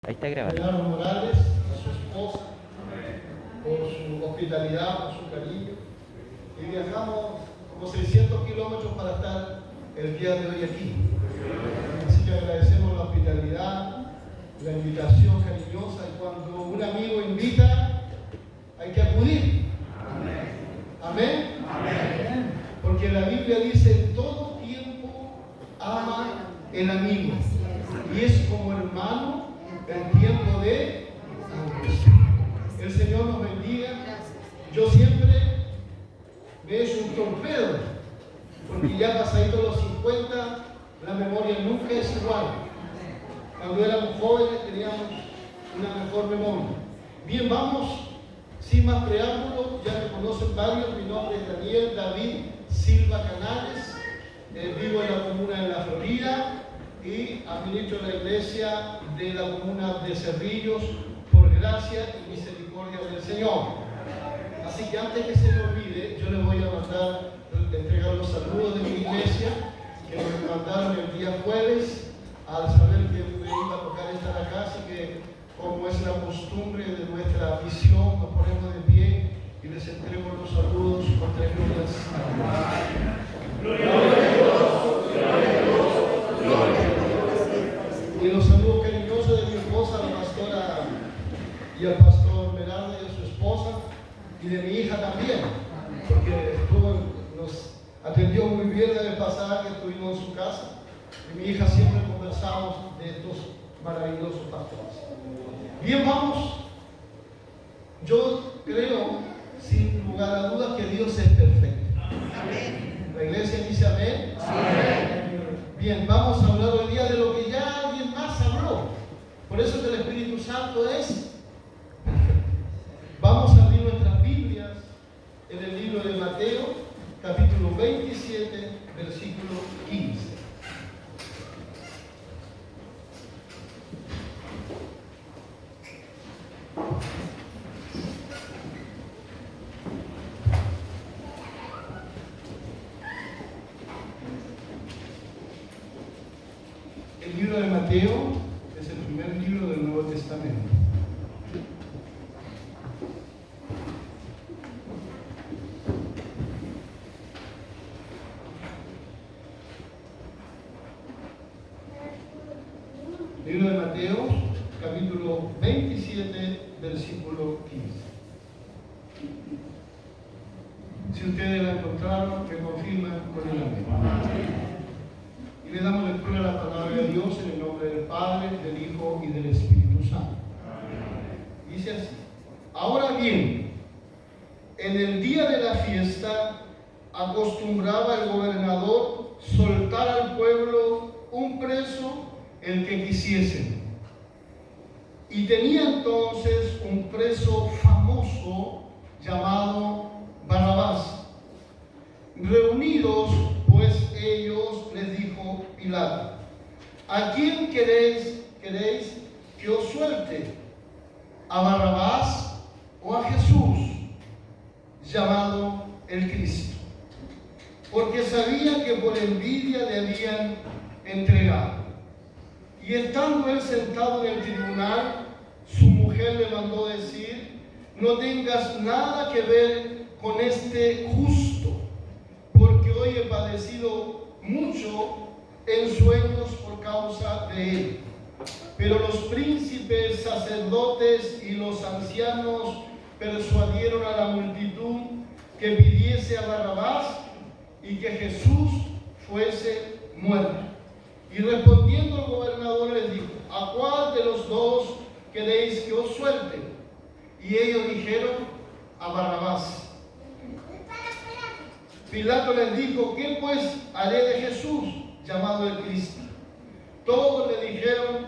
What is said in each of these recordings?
Ahí está grabando. Bernardo Morales, a su esposa, por su hospitalidad, por su cariño. Y viajamos como 600 kilómetros para estar el día de hoy aquí. Así que agradecemos la hospitalidad, la invitación cariñosa, y cuando un amigo invita, hay que acudir. Amén. Amén. Porque la Biblia dice: en todo tiempo ama el amigo, y es como hermano en tiempo de angustia. El Señor nos bendiga. Yo siempre me he hecho un torpedo, porque ya pasadito los 50, la memoria nunca es igual. Cuando éramos jóvenes teníamos una mejor memoria. Bien, vamos sin más preámbulos. Ya me conocen varios. Mi nombre es Daniel David Silva Canales. Vivo en la comuna de La Florida y administro la iglesia de la comuna de Cerrillos por gracia y misericordia del Señor. Así que antes que se me olvide, yo les voy a entregar los saludos de mi iglesia que me mandaron el día jueves al saber que me iba a tocar estar acá. Así que, como es la costumbre de nuestra misión, nos ponemos de pie y les entrego los saludos con tres glorias a Dios. Gloria a Dios, gloria a Dios, gloria a Dios. Y los saludos cariñosos de mi esposa, la pastora, y al pastor Merardo y a su esposa, y de mi hija también, porque nos atendió muy bien la vez pasada que estuvimos en su casa. Y mi hija siempre conversamos de estos maravillosos pastores. Bien, vamos. Yo creo, sin lugar a dudas, que Dios es perfecto. Amén. La iglesia dice amén. Amén. Bien, vamos a hablar hoy día de lo que ya alguien más habló. Por eso que el Espíritu Santo es perfecto. Vamos a abrir nuestras Biblias en el libro de Mateo, capítulo 27, versículo 15. El libro de Mateo es el primer libro del Nuevo Testamento. Libro de Mateo, capítulo 27, versículo 15. Si ustedes la encontraron, me confirman con el amén. Y le damos lectura a la palabra de Dios en el nombre del Padre, del Hijo y del Espíritu Santo. Dice así: ahora bien, en el día de la fiesta acostumbraba el gobernador soltar al pueblo un preso, el que quisiesen. Y tenía entonces un preso famoso llamado Barrabás. Reunidos pues ellos, les dijo Pilato: ¿a quién queréis que os suelte? ¿A Barrabás o a Jesús, llamado el Cristo? Porque sabía que por envidia le habían entregado. Y estando él sentado en el tribunal, su mujer le mandó decir: no tengas nada que ver con este justo, porque hoy he padecido mucho en sueños por causa de él. Pero los príncipes, sacerdotes y los ancianos persuadieron a la multitud que pidiese a Barrabás y que Jesús fuese muerto. Y respondiendo el gobernador les dijo: ¿a cuál de los dos queréis que os suelte? Y ellos dijeron: a Barrabás. Pilato les dijo: ¿qué pues haré de Jesús, llamado el Cristo? Todos le dijeron: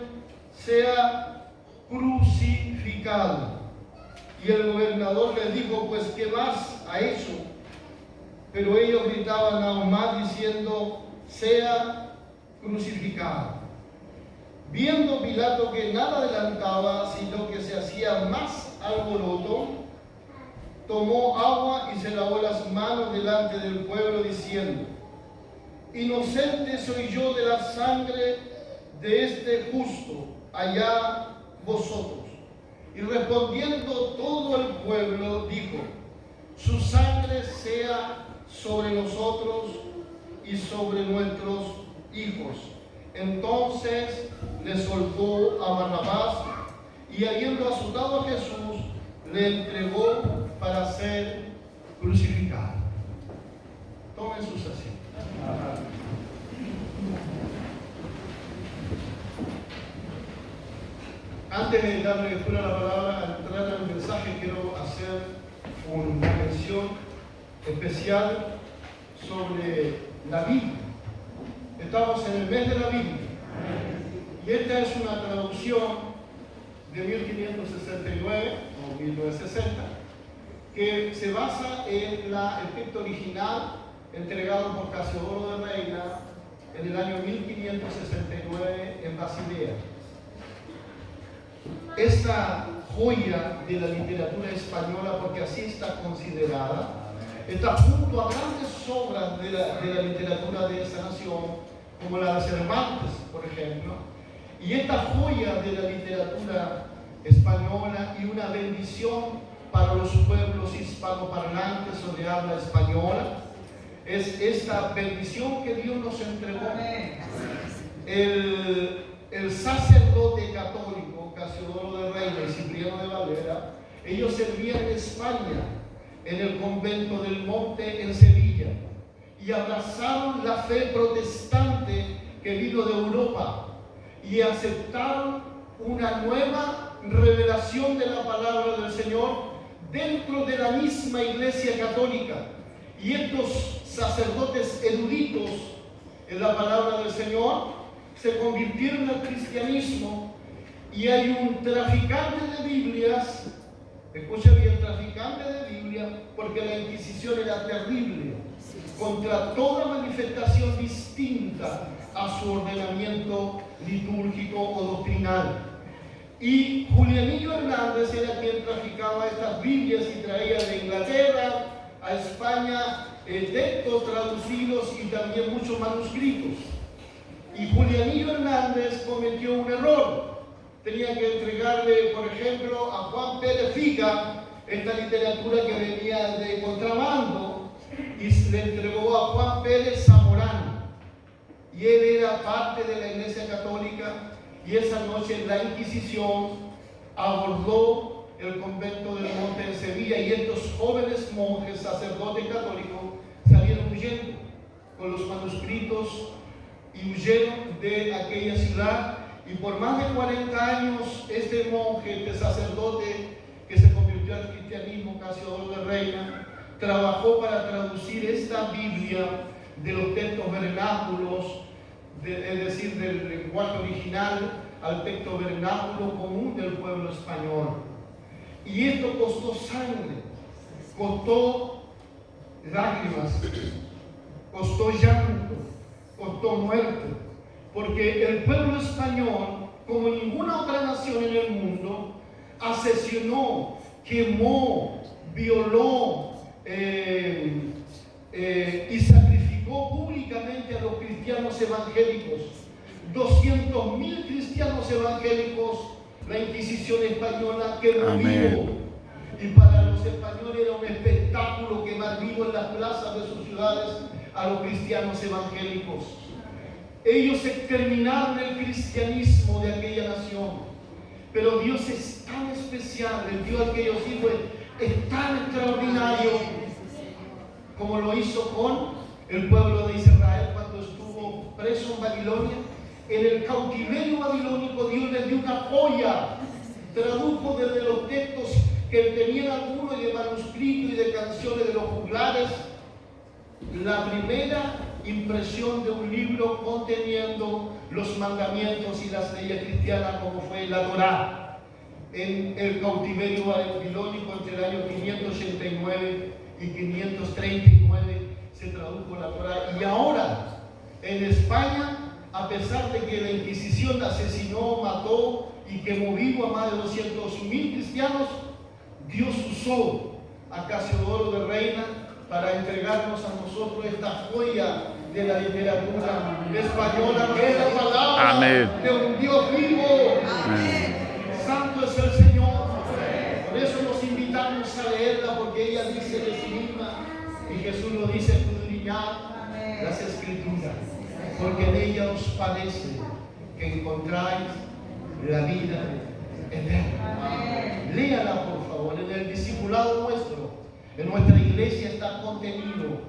sea crucificado. Y el gobernador les dijo: pues ¿qué más ha hecho? Pero ellos gritaban aún más diciendo: sea crucificado. Viendo Pilato que nada adelantaba, sino que se hacía más alboroto, tomó agua y se lavó las manos delante del pueblo, diciendo: inocente soy yo de la sangre de este justo. Allá vosotros. Y respondiendo todo el pueblo, dijo: su sangre sea sobre nosotros y sobre nuestros hijos. Entonces le soltó a Barrabás, y habiendo azotado a Jesús, le entregó para ser crucificado. Tomen sus asientos. Antes de darle lectura a la palabra, al entrar al mensaje, quiero hacer una mención especial sobre la Biblia. Estamos en el mes de la Biblia, y esta es una traducción de 1569 o 1960 que se basa en el texto original entregado por Casiodoro de Reina en el año 1569 en Basilea. Esta joya de la literatura española, porque así está considerada, está junto a grandes obras de la literatura de esa nación, como la de Cervantes, por ejemplo. Y esta joya de la literatura española, y una bendición para los pueblos hispanoparlantes o de habla española, es esta bendición que Dios nos entregó. El sacerdote católico Casiodoro de Reina y Cipriano de Valera, ellos servían en España, en el convento del Monte en Sevilla, y abrazaron la fe protestante que vino de Europa y aceptaron una nueva revelación de la palabra del Señor dentro de la misma Iglesia Católica. Y estos sacerdotes eruditos en la palabra del Señor se convirtieron al cristianismo, y hay un traficante de Biblias, escucha bien, traficante de Biblia, porque la Inquisición era terrible contra toda manifestación distinta a su ordenamiento litúrgico o doctrinal. Y Julianillo Hernández era quien traficaba estas Biblias y traía de Inglaterra a España textos traducidos y también muchos manuscritos. Y Julianillo Hernández cometió un error. Tenía que entregarle, por ejemplo, a Juan Pérez Figa esta literatura que venía de contrabando, y le entregó a Juan Pérez Zamorano. Y él era parte de la Iglesia Católica, y esa noche la Inquisición abordó el convento del Monte en Sevilla, y estos jóvenes monjes, sacerdotes católicos, salieron huyendo con los manuscritos y huyeron de aquella ciudad. Y por más de 40 años este monje, este sacerdote que se convirtió al cristianismo, Casiodoro de Reina, trabajó para traducir esta Biblia de los textos vernáculos, es decir, del lenguaje original al texto vernáculo común del pueblo español. Y esto costó sangre, costó lágrimas, costó llanto, costó muerte, porque el pueblo español, como ninguna otra nación en el mundo, asesinó, quemó, violó y sacrificó públicamente a los cristianos evangélicos. 200.000 cristianos evangélicos la Inquisición española quemó vivo. Y para los españoles era un espectáculo quemar vivo en las plazas de sus ciudades a los cristianos evangélicos. Ellos exterminaron el cristianismo de aquella nación, pero Dios es tan especial, el Dios al que ellos sirven es tan extraordinario, como lo hizo con el pueblo de Israel cuando estuvo preso en Babilonia. En el cautiverio babilónico Dios les dio una joya, tradujo desde los textos que tenían algunos de manuscritos y de canciones de los juglares, la primera impresión de un libro conteniendo los mandamientos y las leyes cristianas, como fue la Torá. En el cautiverio babilónico entre el año 589 y 539 se tradujo la Torá. Y ahora en España, a pesar de que la Inquisición asesinó, mató y quemó vivo a más de 200.000 cristianos, Dios usó a Casiodoro de Reina para entregarnos a nosotros esta joya de la literatura española, que es la palabra de un Dios vivo, dice de sí misma, y Jesús lo dice, escudriñad las Escrituras, porque en ella os parece que encontráis la vida eterna. Léala, por favor. En el discipulado nuestro, en nuestra iglesia, está contenido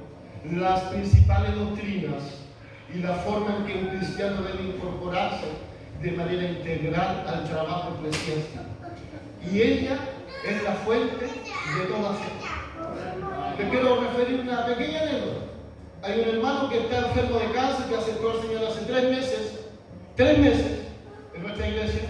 las principales doctrinas y la forma en que un cristiano debe incorporarse de manera integral al trabajo eclesiástico. Y ella es la fuente de toda fe. Te quiero referir una pequeña anécdota. Hay un hermano que está enfermo de cáncer, que aceptó al Señor hace 3 meses en nuestra iglesia,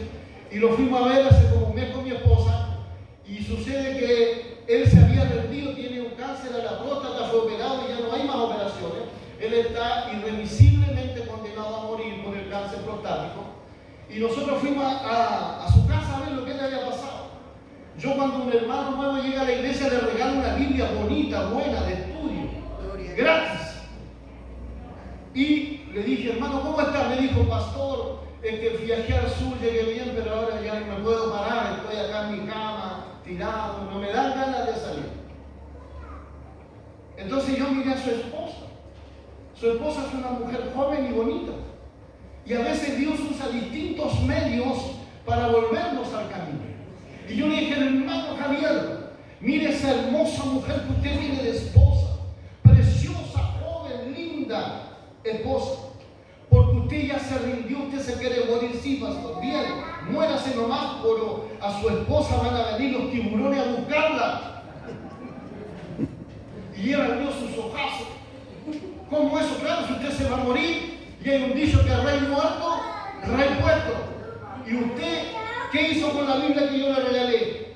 y lo fuimos a ver hace como un mes con mi esposa, y sucede que él se había rendido, tiene un cáncer a la próstata, fue operado y ya no hay más operaciones. Él está irremisiblemente condenado a morir por el cáncer prostático, y nosotros fuimos a su casa a ver lo que le había pasado. Yo, cuando un hermano nuevo llega a la iglesia, le regalo una Biblia bonita, buena, de estudio, gratis. Y le dije, hermano, ¿cómo está? Me dijo, pastor, es que viajé al sur, llegué bien, pero ahora ya no me puedo parar, estoy acá en mi cama, tirado, no me dan ganas de salir. Entonces yo miré a su esposa. Su esposa es una mujer joven y bonita. Y a veces Dios usa distintos medios para volvernos al camino. Y yo le dije, hermano Javier, mire esa hermosa mujer que usted tiene de esposa, preciosa, joven, linda esposa, porque usted ya se rindió, usted se quiere morir, sí, pastor, bien, muérase nomás, pero a su esposa van a venir los tiburones a buscarla. Y ella dio sus ojazos. ¿Cómo eso? Claro, si usted se va a morir, y hay un dicho que rey muerto, rey puesto. ¿Y usted qué hizo con la Biblia que yo le regalé?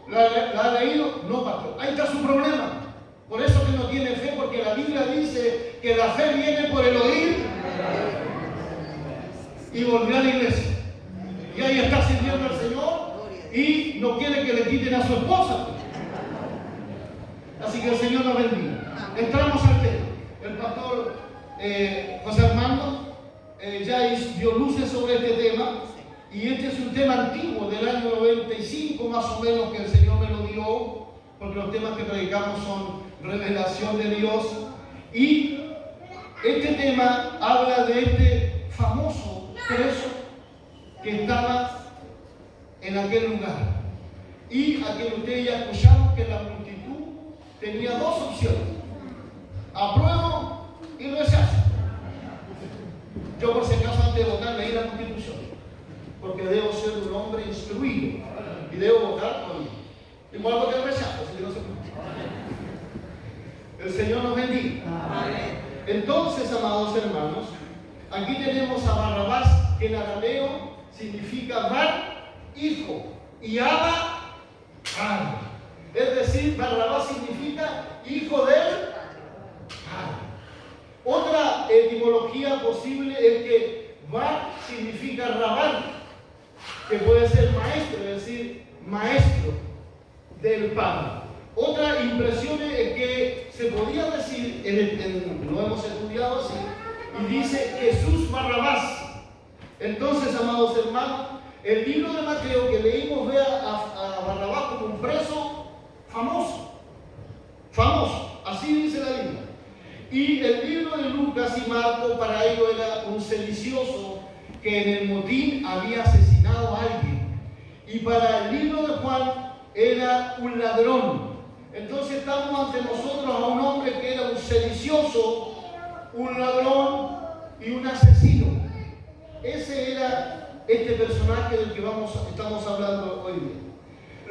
¿La ha leído? No, pastor. Ahí está su problema. Por eso que no tiene fe, porque la Biblia dice que la fe viene por el oír. Y volvió a la iglesia. Y ahí está sirviendo al Señor y no quiere que le quiten a su esposa. Así que el Señor nos bendiga. Entramos al tema. El pastor José Armando ya dio luces sobre este tema. Y este es un tema antiguo, del año 95 más o menos, que el Señor me lo dio, porque los temas que predicamos son revelación de Dios. Y este tema habla de este famoso preso que estaba en aquel lugar. Y a quien ustedes ya escucharon que la multitud tenía 2 opciones: apruebo y rechazo. Yo, por si acaso, antes de votar, leí la Constitución, porque debo ser un hombre instruido y debo votar con igual porque rechazo, si no se puede. El Señor nos bendiga. Entonces, amados hermanos, aquí tenemos a Barrabás, que en arameo significa Bar, hijo, y Abba, padre. Es decir, Barrabás significa hijo del padre. Otra etimología posible es que Bar significa Rabán, que puede ser maestro, es decir, maestro del padre. Otra impresión es que se podía decir, lo hemos estudiado así, y dice Jesús Barrabás. Entonces, amados hermanos, el libro de Mateo que leímos ve a Barrabás como un preso famoso, así dice la Biblia. Y el libro de Lucas y Marcos para ello era un sedicioso que en el motín había asesinado a alguien. Y para el libro de Juan era un ladrón. Entonces estamos ante nosotros a un hombre que era un sedicioso, un ladrón y un asesino. Ese era este personaje del que estamos hablando hoy día.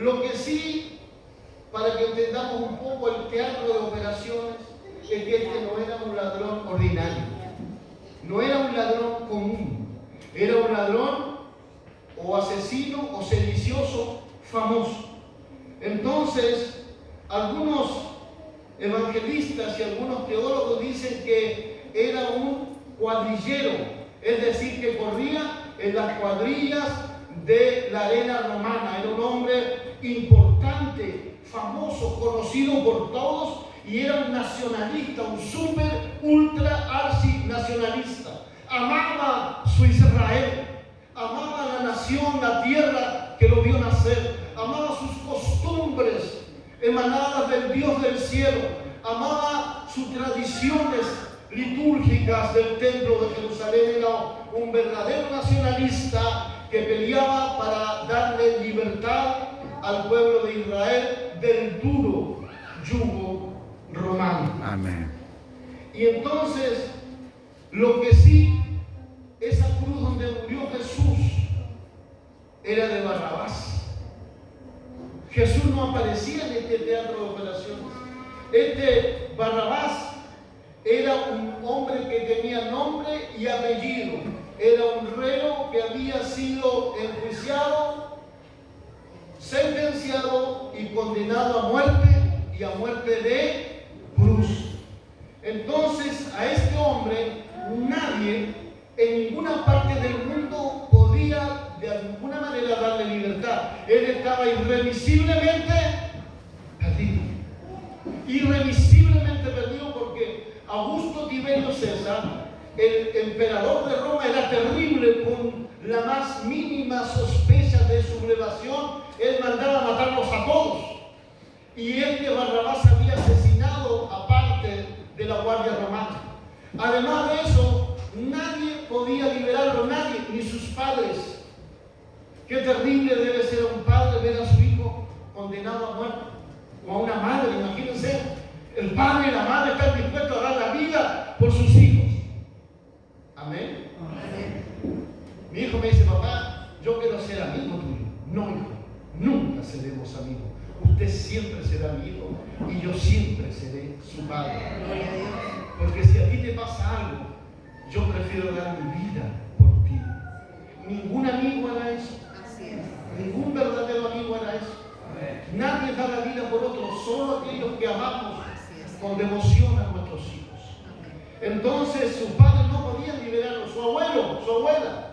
Lo que sí, para que entendamos un poco el teatro de operaciones, es que este no era un ladrón ordinario, no era un ladrón común, era un ladrón o asesino o sedicioso famoso. Entonces, algunos evangelistas y algunos teólogos dicen que era un cuadrillero, es decir, que corría en las cuadrillas de la arena romana. Era un hombre importante, famoso, conocido por todos, y era un nacionalista, un super, ultra, archi nacionalista. Amaba su Israel, amaba la nación, la tierra que lo vio nacer, amaba sus costumbres, emanadas del Dios del cielo. Amaba sus tradiciones litúrgicas del templo de Jerusalén. Era un verdadero nacionalista que peleaba para darle libertad al pueblo de Israel del duro yugo romano. Amén. Y entonces, lo que sí, esa cruz donde murió Jesús era de Barrabás. Jesús no aparecía en este teatro de operaciones. Este Barrabás era un hombre que tenía nombre y apellido. Era un reo que había sido enjuiciado, sentenciado y condenado a muerte, y a muerte de cruz. Entonces, a este hombre nadie en ninguna parte del mundo podía de alguna manera darle libertad. Él estaba irremisiblemente perdido. Irremisiblemente perdido, porque Augusto Tiberio César, el emperador de Roma, era terrible. Con la más mínima sospecha de sublevación, él mandaba matarlos a todos. Y este Barrabás había asesinado a parte de la guardia romana. Además de eso, nadie podía liberarlo, nadie, ni sus padres. Qué terrible debe ser un padre ver a su hijo condenado a muerte, o a una madre. Imagínense, el padre y la madre están dispuestos a dar la vida por sus hijos. Amén. Amén. Mi hijo me dice: papá, yo quiero ser amigo tuyo. No, hijo, nunca seremos amigos. Usted siempre será mi hijo y yo siempre seré su padre. Porque si a ti te pasa algo, yo prefiero dar mi vida por ti. Ningún amigo hará eso. Ningún verdadero amigo hará eso. Nadie da la vida por otro, solo aquellos que amamos con devoción a nuestros hijos. Entonces sus padres no podían liberarlo, su abuelo, su abuela.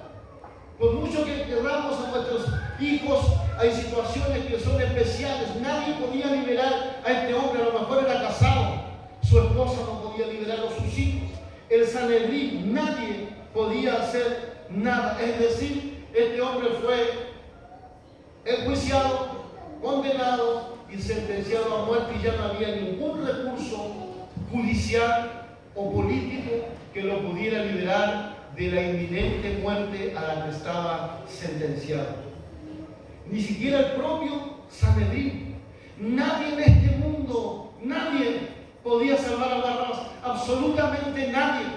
Por mucho que queramos a nuestros hijos, hay situaciones que son especiales. Nadie podía liberar a este hombre. A lo mejor era casado, su esposa no podía liberar a sus hijos. El Sanedrín, nadie podía hacer nada. Es decir, este hombre fue enjuiciado, condenado y sentenciado a muerte, y ya no había ningún recurso judicial o político que lo pudiera liberar de la inminente muerte a la que estaba sentenciado. Ni siquiera el propio Sanedrín. Nadie en este mundo, nadie podía salvar a Barrabás, absolutamente nadie.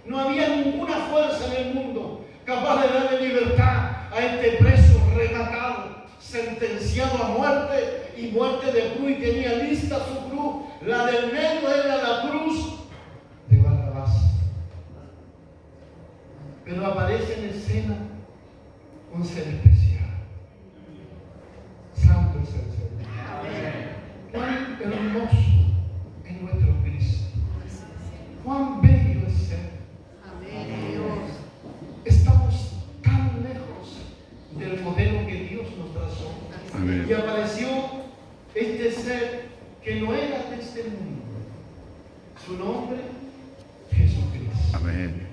No había ninguna fuerza en el mundo capaz de darle libertad a este preso rematado, sentenciado a muerte, y muerte de cruz, y tenía lista su cruz. La del medio era la cruz de Barrabás. Pero aparece en escena un ser especial. Santo es el Señor. Cuán hermoso es nuestro Cristo. Cuán bello es ser. Estamos tan lejos del modelo que Dios nos trazó. Amén. Y apareció este ser que no era de este mundo. Su nombre, Jesucristo. Amén.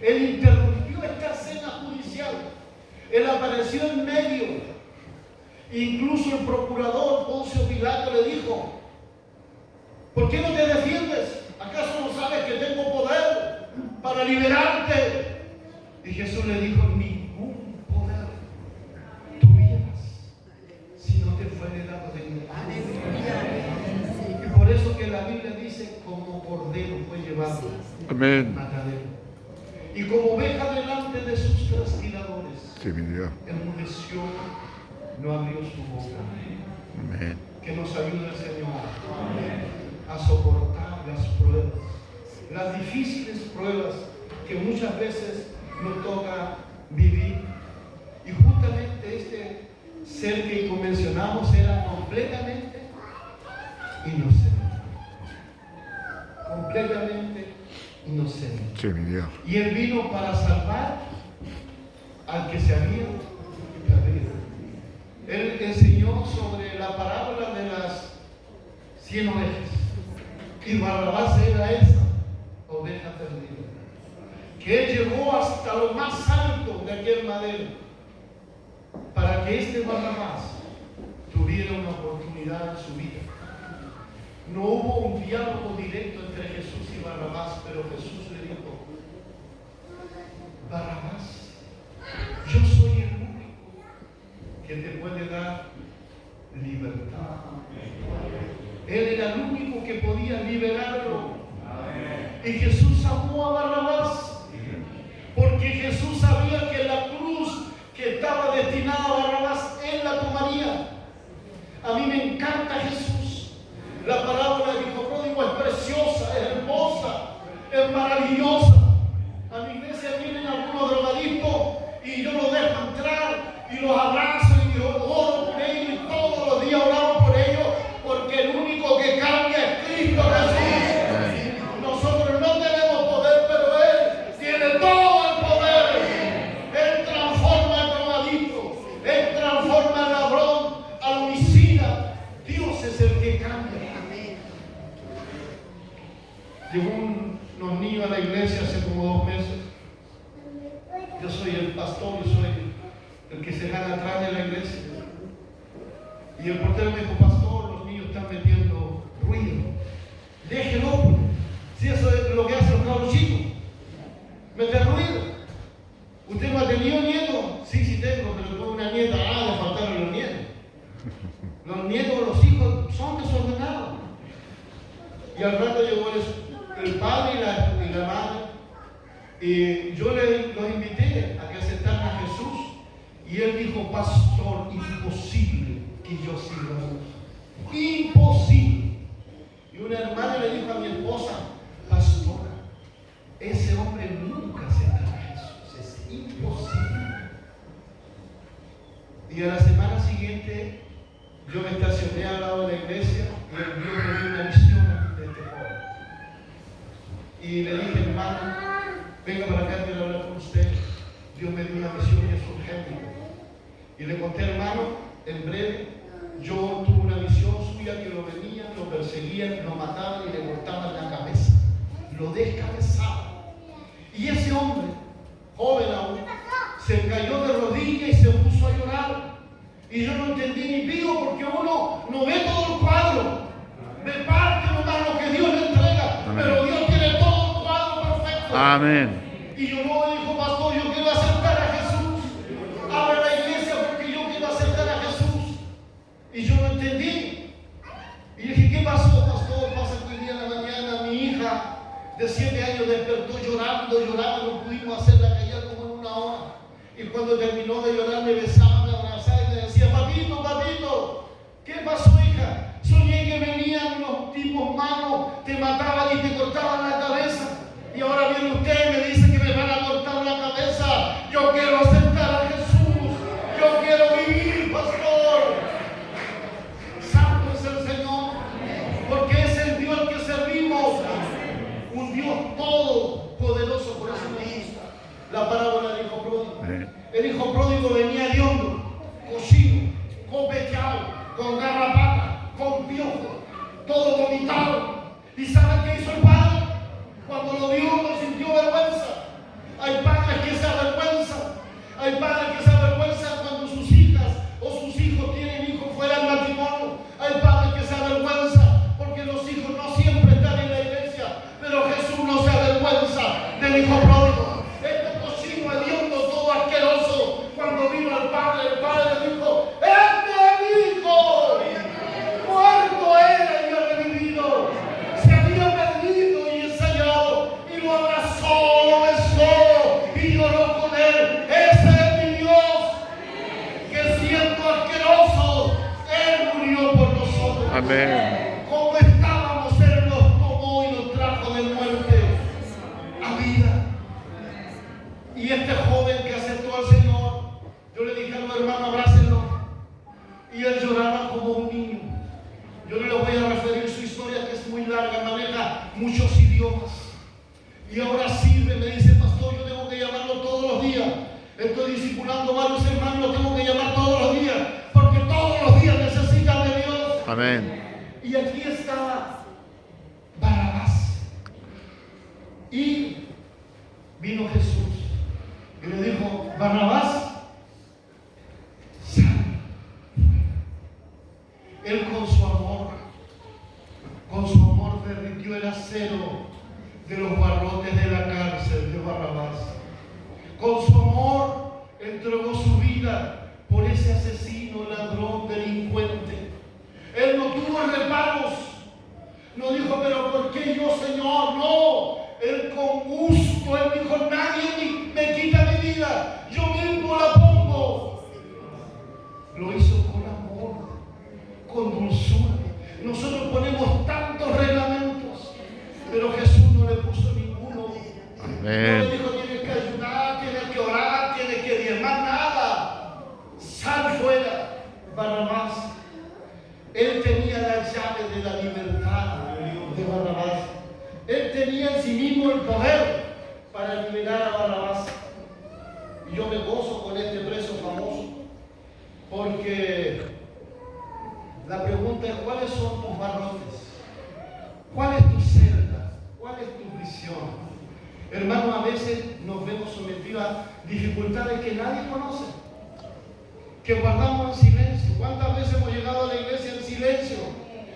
Él interrumpió esta escena judicial. Él apareció en medio. Incluso el procurador Poncio Pilato le dijo: ¿por qué no te defiendes? ¿Acaso no sabes que tengo poder para liberarte? Y Jesús le dijo: ningún poder tuvieras si no te fuere dado de mí. Y por eso que la Biblia dice: como cordero fue llevado al matadero, y como oveja delante de sus trasquiladores, enmudeció, no abrió su boca. Amén. Que nos ayude el Señor a soportar las pruebas, las difíciles pruebas que muchas veces nos toca vivir. Y justamente este ser que mencionamos era completamente inocente. Completamente inocente. Sí, mi Dios. Y Él vino para salvar al que se había perdido. Él enseñó sobre la parábola de las 100 ovejas. Y Barrabás era esa oveja perdida, que Él llevó hasta lo más alto de aquel madero, para que este Barrabás tuviera una oportunidad en su vida. No hubo un diálogo directo entre Jesús y Barrabás, pero Jesús le dijo: Barrabás, yo soy el único que te puede dar libertad. Él era el único que podía liberarlo. Y Jesús amó a Barrabás, porque Jesús sabía que la cruz que estaba destinada a Barrabás, Él la tomaría. A mí me encanta Jesús. La parábola del hijo pródigo es preciosa, es hermosa, es maravillosa. A mi iglesia vienen algunos drogadictos y yo los dejo entrar y los abrazo y oro por ellos, y todos los días oramos por ellos, porque el único que cambia es Cristo Jesús. Nosotros no tenemos poder, pero Él tiene todo el poder. Él transforma al drogadicto, Él transforma al ladrón, al homicida. Dios es el que cambia. Llegó unos niños a la iglesia hace como 2 meses. Yo soy el pastor, yo soy el que se gana atrás de la iglesia. Y el portero me dijo: pastor, los niños están metiendo ruido. Déjelo. Si eso es lo que hacen los cabros chicos, meter ruido. ¿Usted no ha tenido nietos? Sí tengo, pero tengo una nieta. Le faltaron los nietos. Los nietos, los hijos son desordenados. Y al rato llegó el padre y la madre, y yo los invité a que aceptaran a Jesús, y él dijo: pastor, imposible que yo sirva a Dios, imposible. Y una hermana le dijo a mi esposa: pastora, ese hombre nunca aceptará a Jesús, es imposible. Y a la semana siguiente yo me estacioné al lado de la iglesia y el Dios me dio una visión de este joven. Y le dije: hermano, venga para acá, quiero hablar con usted. Dios me dio una visión y es urgente. Y le conté: hermano, en breve, yo tuve una visión suya que lo venían, lo perseguían, lo mataban y le cortaban la cabeza. Lo descabezaban. Y ese hombre, joven aún, se cayó de rodillas y se puso a llorar. Y yo no entendí ni pido, porque uno no ve todo el cuadro. Me parte nomás lo que Dios le entrega. Amén. Pero Dios tiene todo el cuadro perfecto. Amén. Y yo no dijo: pastor, yo quiero aceptar a Jesús. Abre la iglesia porque yo quiero aceptar a Jesús. Y yo no entendí. Y dije: ¿qué pasó, pastor? Pasa que hoy día en la mañana mi hija de 7 años despertó llorando, no pudimos hacerla callar como en 1 hora. Y cuando terminó de llorar me besaba, me abrazaba y me decía: papito, ¿qué pasó, hija? Soñé que venían unos tipos malos, te mataban y te cortaban la cabeza. Y ahora viene usted y me dice que me van a cortar la cabeza. Yo quiero aceptar a Jesús. Yo quiero vivir, pastor. Santo es el Señor, porque es el Dios al que servimos. Un Dios todopoderoso. Por eso me gusta la parábola del hijo pródigo. El hijo pródigo venía hediondo, cocido, con pechado, con garrapata, con piojo, todo vomitado. ¿Y saben qué hizo el padre? Cuando lo vio, no sintió vergüenza. Hay padres que se avergüenzan. Hay padres que se avergüenzan cuando sus hijas o sus hijos tienen hijos fuera del matrimonio. Hay padres que se avergüenzan porque los hijos no siempre están en la iglesia. Pero Jesús no se avergüenza del hijo pródigo. Este cocino hediondo, todo asqueroso, cuando vino al padre, el padre dijo: ¡este es mi hijo! Muerto era y ha revivido. Se había perdido y ensayado, y lo abrazó, lo besó y lloró con él. Ese es mi Dios, que siendo asqueroso, Él murió por nosotros. Amén. Como estábamos, Él nos tomó y nos trajo de muerte a vida. Y este joven que aceptó al Señor, yo le dije a los hermanos: abrácenlo. Y él lloraba como un niño. Yo no le voy a referir su historia, que es muy larga, maneja muchos idiomas. Y ahora sirve, me dice: pastor, yo tengo que llamarlo todos los días. Estoy discipulando varios hermanos, lo tengo que llamar todos los días, porque todos los días necesitan de Dios. Amén. Y aquí está Barrabás. Y vino Jesús y le dijo: Barrabás, sal. Él con su amor, con su amor derritió el acero de los barrotes de la cárcel de Barrabás. Con su amor entregó su vida por ese asesino, ladrón, delincuente. Él no tuvo reparos. No dijo, pero ¿por qué yo, Señor? No. Él con gusto, él dijo, nadie me quita mi vida. Yo mismo la pongo. Lo hizo con amor, con dulzura. Nosotros ponemos tantos reglamentos, pero Jesús no le puso ninguno. Amén. No le dijo, tienes que ayunar, tienes que orar, tienes que diezmar, nada. Sal fuera, Barrabás. Él tenía la llave de la libertad de Barrabás. Él tenía en sí mismo el poder para liberar a Barrabás. Y yo me gozo con este preso famoso, porque la pregunta es, ¿cuáles son tus barrotes? ¿Cuál es tu celda? ¿Cuál es tu prisión? Hermanos, a veces nos vemos sometidos a dificultades que nadie conoce, que guardamos en silencio. ¿Cuántas veces hemos llegado a la iglesia en silencio?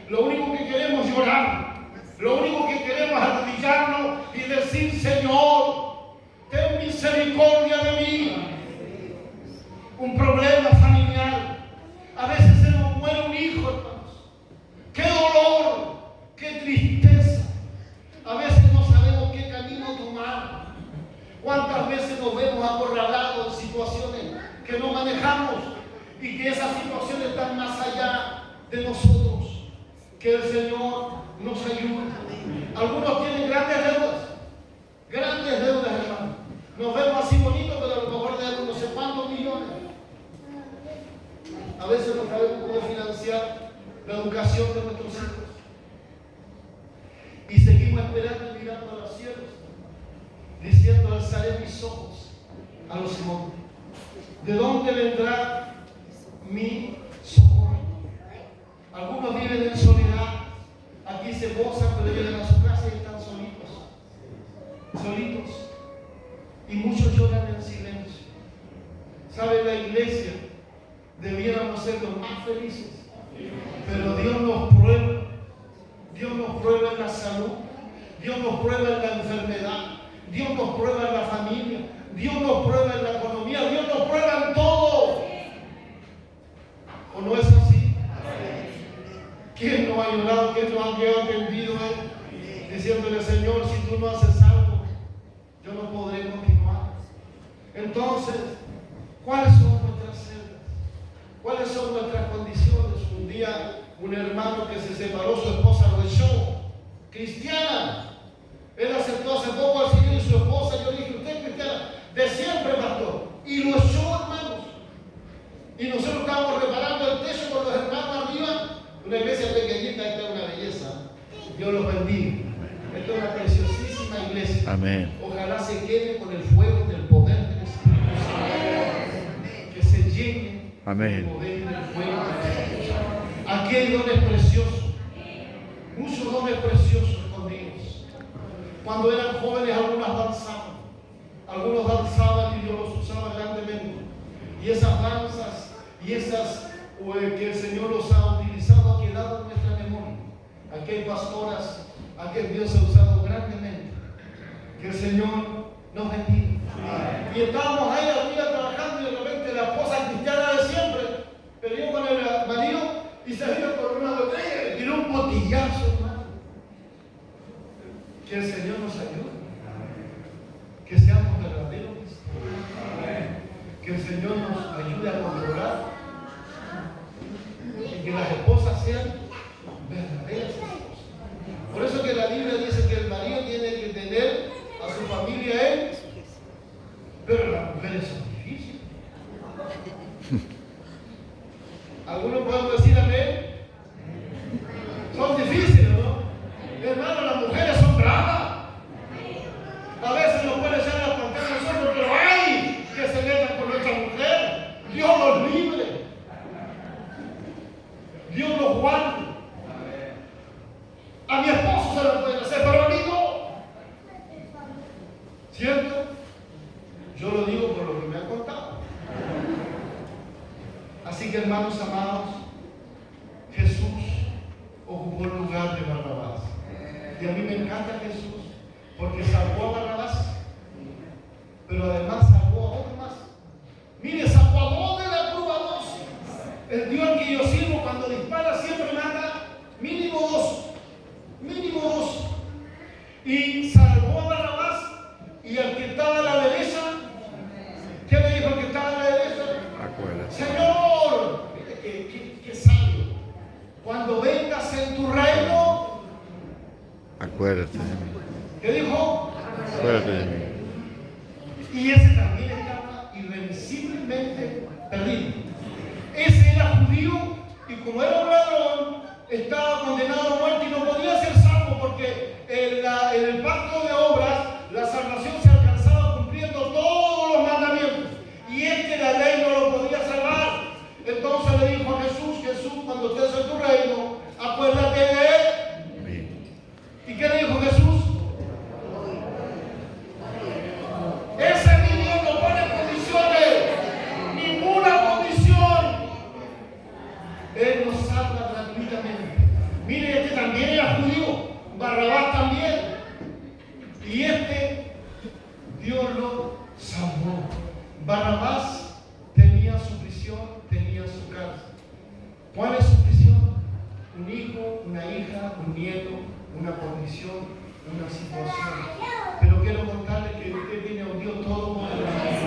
Lo único que queremos es llorar. Lo único que queremos es arrodillarnos y decir, Señor, ten misericordia de mí. Un problema familiar. A veces se nos muere un hijo, hermanos. ¡Qué dolor! ¡Qué tristeza! A veces no sabemos qué camino tomar. ¿Cuántas veces nos vemos acorralados en situaciones que no manejamos y que esas situaciones están más allá de nosotros? Que el Señor nos ayude. Algunos tienen grandes deudas, hermano. Nos vemos así bonitos, pero a lo mejor debemos no sé cuántos millones. A veces no sabemos cómo financiar la educación de nuestros hijos. Y seguimos esperando y mirando a los cielos, diciendo, alzaré mis ojos a los montes. ¿De dónde vendrá mi socorro? Algunos viven en soledad. Aquí se gozan, pero llegan a su casa y están solitos. Y muchos lloran en silencio. ¿Sabe? La iglesia debiéramos ser los más felices. Pero Dios nos prueba. Dios nos prueba en la salud. Dios nos prueba en la enfermedad. Dios nos prueba en la familia. Dios nos prueba en la economía. Dios nos prueba en todo. ¿O no es así? ¿Quién no ha llorado? ¿Quién no ha atendido diciéndole, Señor, si tú no haces algo, yo no podré continuar? Entonces, ¿cuáles son nuestras celdas? ¿Cuáles son nuestras condiciones? Un día, un hermano que se separó, su esposa lo echó. Cristiana. Él aceptó hace poco al Señor y su esposa. Yo le dije, ¿usted es cristiana? De siempre, pastor. Y lo echó, hermanos. Y nosotros estábamos reparando el techo con los hermanos arriba. Una iglesia pequeñita, esta es una belleza. Dios los bendiga. Esta es una preciosísima iglesia. Amén. Ojalá se quede con el fuego del poder del Espíritu Santo. Que se llene Amén. el poder del fuego del Espíritu Santo. Aquí hay dones preciosos. Muchos dones preciosos escondidos. Cuando eran jóvenes, algunos danzaban. Algunos danzaban y Dios los usaba grandemente. Y esas danzas y esas que el Señor los ha utilizado, ha quedado en nuestra memoria. Aquí hay pastoras, aquí Dios ha usado grandemente. Que el Señor nos bendiga. Y estábamos ahí arriba trabajando y de repente la esposa cristiana de siempre peleó con el marido y se vino con una botella y le tiró un botillazo, hermano. Que el Señor nos ayude. Que seamos verdaderos. Que el Señor nos ayude a controlar. Y que las esposas sean verdaderas esposas. Por eso que la Biblia dice que el marido tiene que tener a su familia él, pero las mujeres son difíciles. Algunos pueden decir amén. Son difíciles, ¿no? Hermano, las mujeres son bravas. A veces nos pueden echar la pantalla a nosotros, pero ¡ay! Que se metan con nuestra mujer. Dios los libre. Dios los guarde. A mi esposo se lo pueden hacer, pero a mí no. ¿Cierto? Yo lo digo por lo que me han contado. Así que, hermanos amados, Jesús ocupó el lugar de Barrabás. encanta a Jesús porque salvó a Barrabás, pero además salvó a otro más. Mire, sacó a dos de la cruz, a dos. El Dios al que yo sirvo cuando dispara siempre mata mínimo dos. Mínimo dos. Y salvó a Barrabás y al que estaba a la derecha. ¿Qué le dijo al que estaba a la derecha? Acuérdate. Señor, mire qué sabio. Cuando vengas en tu reino, Acuérdate de mí. ¿qué dijo? Acuérdate de mí. Y ese también estaba irremisiblemente perdido. Ese era judío y como era un ladrón, estaba condenado a muerte y no podía ser salvo porque en el pacto de obras la salvación se alcanzaba cumpliendo todos los mandamientos. Y la ley no lo podía salvar. Entonces le dijo a Jesús, Jesús, cuando estés en tu reino, acuérdate de él. ¿Y qué le dijo Jesús? Ese niño no pone condiciones, ninguna condición. Él nos salva gratuitamente. Mire, este también era judío, Barrabás también. Y Dios lo salvó. Barrabás tenía su prisión, tenía su cárcel. ¿Cuál es su prisión? Un hijo, una hija, un nieto, una condición, una situación. Pero quiero contarle que usted tiene un Dios todopoderoso,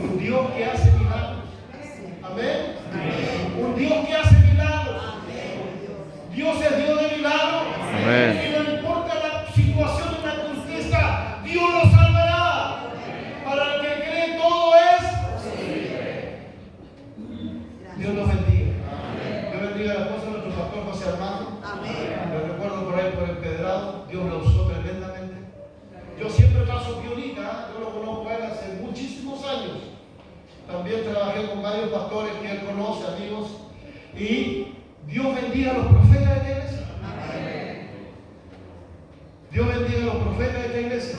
un Dios que hace milagros. Amén. Un Dios que hace milagros. Dios es Dios de milagros. Amén. Y no importa la situación de la conquista, Dios lo salvará. Para el que cree todo es posible. Dios los bendiga. Dios bendiga a la esposa de nuestro pastor José Armando. Lo recuerdo por ahí por el Pedrado. Dios lo usó tremendamente. Yo siempre paso Piolita, yo lo conozco a él hace muchísimos años. También trabajé con varios pastores que él conoce, amigos. Y Dios bendiga a los profetas de esta iglesia. Dios bendiga a los profetas de esta iglesia.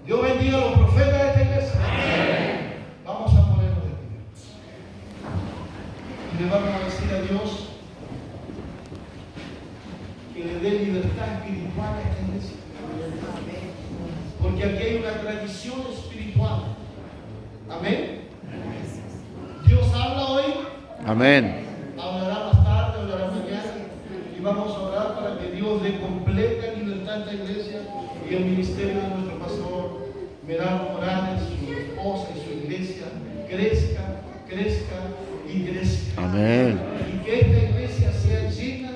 Dios bendiga a los profetas de esta iglesia. Vamos a ponernos de pie. Y le vamos a decir a Dios que le dé libertad espiritual a esta iglesia. Porque aquí hay una tradición espiritual. Amén. Dios habla hoy. Amén. Hablará más tarde, hablará mañana. Y vamos a orar para que Dios dé completa libertad a esta iglesia y el ministerio de nuestro pastor Merano Morales, su esposa y su iglesia crezca, crezca y crezca. Amén. Y que esta iglesia sea llena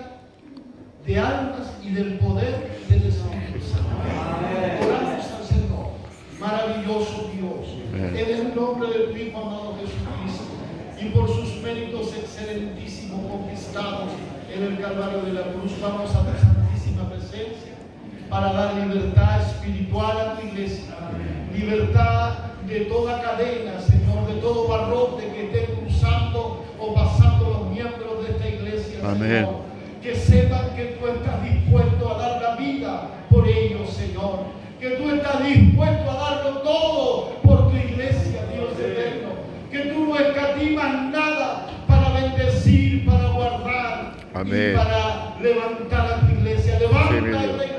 de almas y del poder del Espíritu Santo. Oramos al Señor, maravilloso Dios, en el nombre del tu Hijo amado Jesucristo y por sus méritos excelentísimos conquistados en el Calvario de la cruz, vamos a tu santísima presencia para dar libertad espiritual a tu iglesia, libertad de toda cadena, Señor, de todo barrote que esté cruzando o pasando los miembros de esta iglesia, Amén. Señor. Que sepan que tú estás dispuesto a dar la vida por ellos, Señor. Que tú estás dispuesto a darlo todo por tu iglesia, Dios eterno. Que tú no escatimas nada para bendecir, para guardar. Amén. Y para levantar a tu iglesia. Levanta Sí, a la iglesia.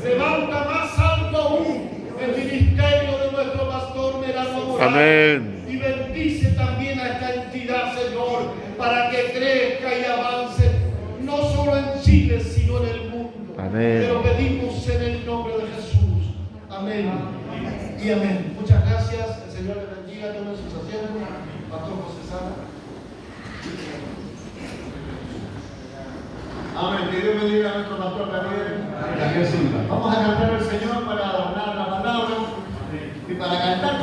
Levanta más alto aún el ministerio de nuestro pastor Merano Morales. Amén. Y bendice también a esta entidad, Señor, para que crezca y avance, no solo en Chile, sino en el mundo. Amén. Te lo pedimos en el nombre de Jesús. Amén. Y amén. Muchas gracias. El Señor les bendiga. Tomen sus asientos. Pastor José Sala. Amén. Que Dios bendiga a nuestro pastor Daniel Silva. Vamos a cantar al Señor para adornar la palabra y para cantar